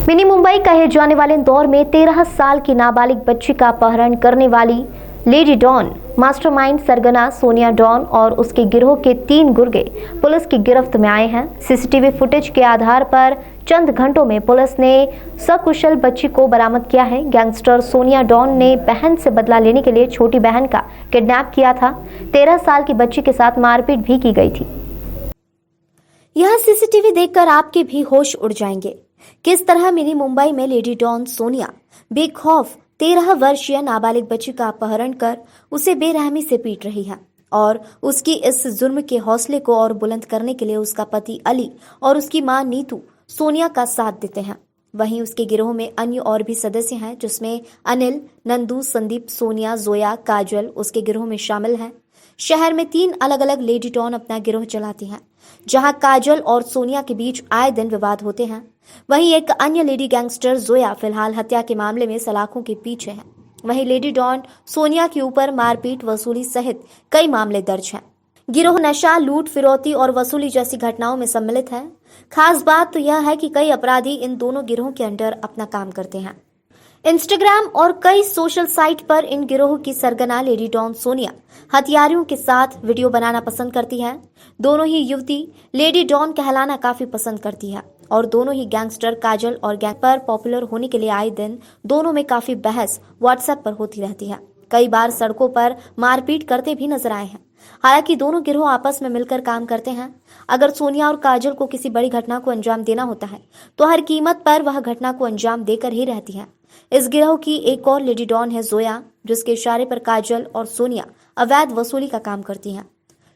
Mini Mumbai कहे जाने वाले इंदौर में 13 साल की नाबालिग बच्ची का अपहरण करने वाली लेडी डॉन मास्टरमाइंड सरगना सोनिया डॉन और उसके गिरोह के 3 गुर्गे पुलिस की गिरफ्त में आए हैं। सीसीटीवी फुटेज के आधार पर चंद घंटों में पुलिस ने सकुशल बच्ची को बरामद किया है। गैंगस्टर सोनिया डॉन ने बहन से बदला लेने के लिए छोटी बहन का किडनैप किया था। 13 साल की बच्ची के साथ मारपीट भी की गई थी। यह सीसीटीवी देखकर आपके भी होश उड़ जाएंगे। किस तरह मिनी मुंबई में लेडी डॉन सोनिया बेखौफ 13 वर्षीय नाबालिग बच्ची का अपहरण कर उसे बेरहमी से पीट रही है और उसकी इस जुर्म के हौसले को और बुलंद करने के लिए उसका पति अली और उसकी मां नीतू सोनिया का साथ देते हैं। वहीं उसके गिरोह में अन्य और भी सदस्य हैं, जिसमें अनिल, नंदू, संदीप, सोनिया, जोया, काजल उसके गिरोह में शामिल हैं। शहर में 3 अलग अलग लेडी डॉन अपना गिरोह चलाती हैं, जहां काजल और सोनिया के बीच आए दिन विवाद होते हैं। वहीं एक अन्य लेडी गैंगस्टर जोया फिलहाल हत्या के मामले में सलाखों के पीछे है। वहीं लेडी डॉन सोनिया के ऊपर मारपीट, वसूली सहित कई मामले दर्ज हैं। गिरोह नशा, लूट, फिरौती और वसूली जैसी घटनाओं में सम्मिलित है। खास बात तो यह है कि कई अपराधी इन दोनों गिरोह के अंडर अपना काम करते हैं। इंस्टाग्राम और कई सोशल साइट पर इन गिरोह की सरगना लेडी डॉन सोनिया हथियारों के साथ वीडियो बनाना पसंद करती है। दोनों ही युवती लेडी डॉन कहलाना काफी पसंद करती है और दोनों ही गैंगस्टर काजल और गैंग पर पॉपुलर होने के लिए आए दिन दोनों में काफी बहस व्हाट्सएप पर होती रहती है। कई बार सड़कों पर मारपीट करते भी नजर आए हैं। हालांकि दोनों गिरोह आपस में मिलकर काम करते हैं। अगर सोनिया और काजल को किसी बड़ी घटना को अंजाम देना होता है तो हर कीमत पर वह घटना को अंजाम देकर ही रहती है। इस गिरोह की एक और लेडी डॉन है जोया, जिसके इशारे पर काजल और सोनिया अवैध वसूली का काम करती हैं।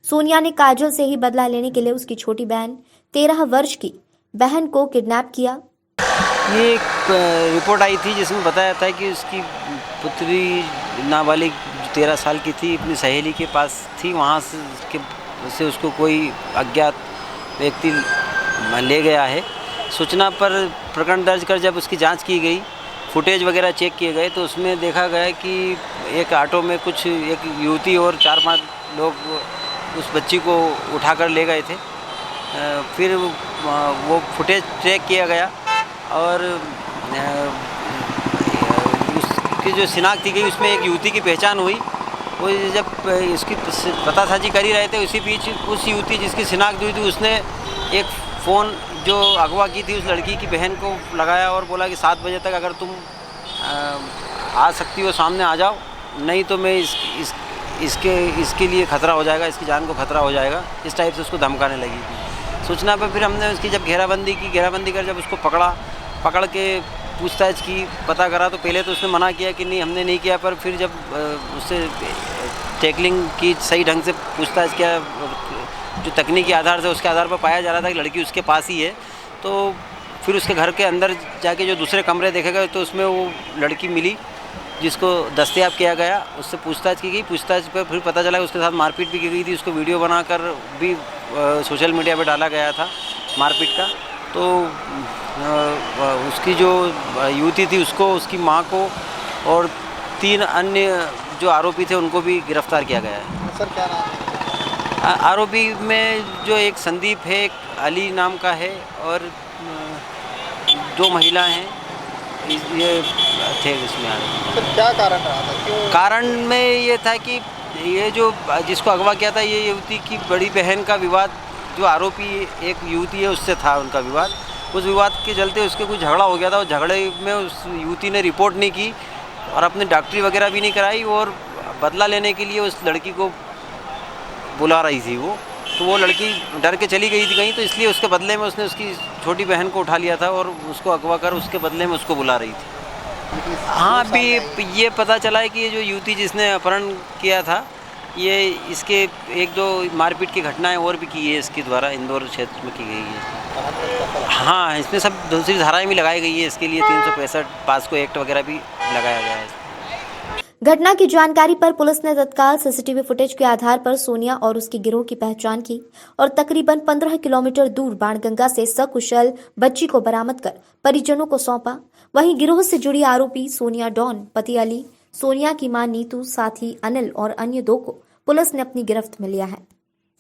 सोनिया ने काजल से ही बदला लेने के लिए उसकी छोटी बहन 13 वर्ष की बहन को किडनैप किया। ये एक रिपोर्ट आई थी जिसमें बताया था कि उसकी पुत्री नाबालिग 13 साल की थी, अपनी सहेली के पास थी। वहाँ से उसको कोई अज्ञात व्यक्ति ले गया है। सूचना पर प्रकरण दर्ज कर जब उसकी जांच की गई, फुटेज वगैरह चेक किए गए तो उसमें देखा गया कि एक ऑटो में एक युवती और 4-5 लोग उस बच्ची को उठाकर ले गए थे। फिर वो फुटेज चेक किया गया और उसकी जो शिनाख्त की गई उसमें एक युवती की पहचान हुई। वो जब इसकी पतासाजी कर ही रहे थे, उसी बीच उस युवती जिसकी शिनाख्त हुई थी उसने एक फ़ोन जो अगवा की थी उस लड़की की बहन को लगाया और बोला कि 7 बजे तक अगर तुम आ सकती हो सामने आ जाओ, नहीं तो मैं इसके लिए खतरा हो जाएगा, इसकी जान को खतरा हो जाएगा। इस टाइप से उसको धमकाने लगी थी। सूचना पर फिर हमने उसकी जब घेराबंदी कर जब उसको पकड़ के पूछताछ की, पता करा तो पहले तो उसने मना किया कि नहीं हमने नहीं किया, पर फिर जब उससे टैकलिंग की, सही ढंग से पूछताछ किया, जो तकनीकी आधार से उसके आधार पर पाया जा रहा था कि लड़की उसके पास ही है, तो फिर उसके घर के अंदर जाके जो दूसरे कमरे देखे गए तो उसमें वो लड़की मिली जिसको दस्तयाब किया गया। उससे पूछताछ की गई। पूछताछ पर फिर पता चला कि उसके साथ मारपीट भी की गई थी। उसको वीडियो बनाकर भी सोशल मीडिया पर डाला गया था मारपीट का। तो उसकी जो युवती थी उसको, उसकी माँ को और 3 अन्य जो आरोपी थे उनको भी गिरफ्तार किया गया है। सर क्या नाम है? आरोपी में जो एक संदीप है, एक अली नाम का है और 2 महिला हैं, ये थे इसमें आरोपी। सर क्या कारण रहा था? क्यों? कारण में ये था कि ये जो जिसको अगवा किया था ये युवती की बड़ी बहन का विवाद, जो आरोपी एक युवती है उससे था उनका विवाद। उस विवाद के चलते उसके कुछ झगड़ा हो गया था। उस झगड़े में उस युवती ने रिपोर्ट नहीं की और अपनी डॉक्टरी वगैरह भी नहीं कराई और बदला लेने के लिए उस लड़की को बुला रही थी तो वो लड़की डर के चली गई थी कहीं, तो इसलिए उसके बदले में उसने उसकी छोटी बहन को उठा लिया था और उसको अगवा कर उसके बदले में उसको बुला रही थी। हाँ, अभी ये पता चला है कि ये जो युवती जिसने अपहरण किया था, ये इसके 1-2 मारपीट की घटनाएं और भी की है इसके द्वारा, इंदौर क्षेत्र में की गई है। हाँ, इसमें सब दूसरी धाराएं भी लगाई गई है इसके लिए। 365 पास्को एक्ट वगैरह भी लगाया गया है। घटना की जानकारी पर पुलिस ने तत्काल सीसीटीवी फुटेज के आधार पर सोनिया और उसके गिरोह की पहचान की और तकरीबन 15 किलोमीटर दूर बाणगंगा से सकुशल बच्ची को बरामद कर परिजनों को सौंपा। वहीं गिरोह से जुड़ी आरोपी सोनिया डॉन, पति अली, सोनिया की मां नीतू, साथी अनिल और अन्य 2 को पुलिस ने अपनी गिरफ्त में लिया है।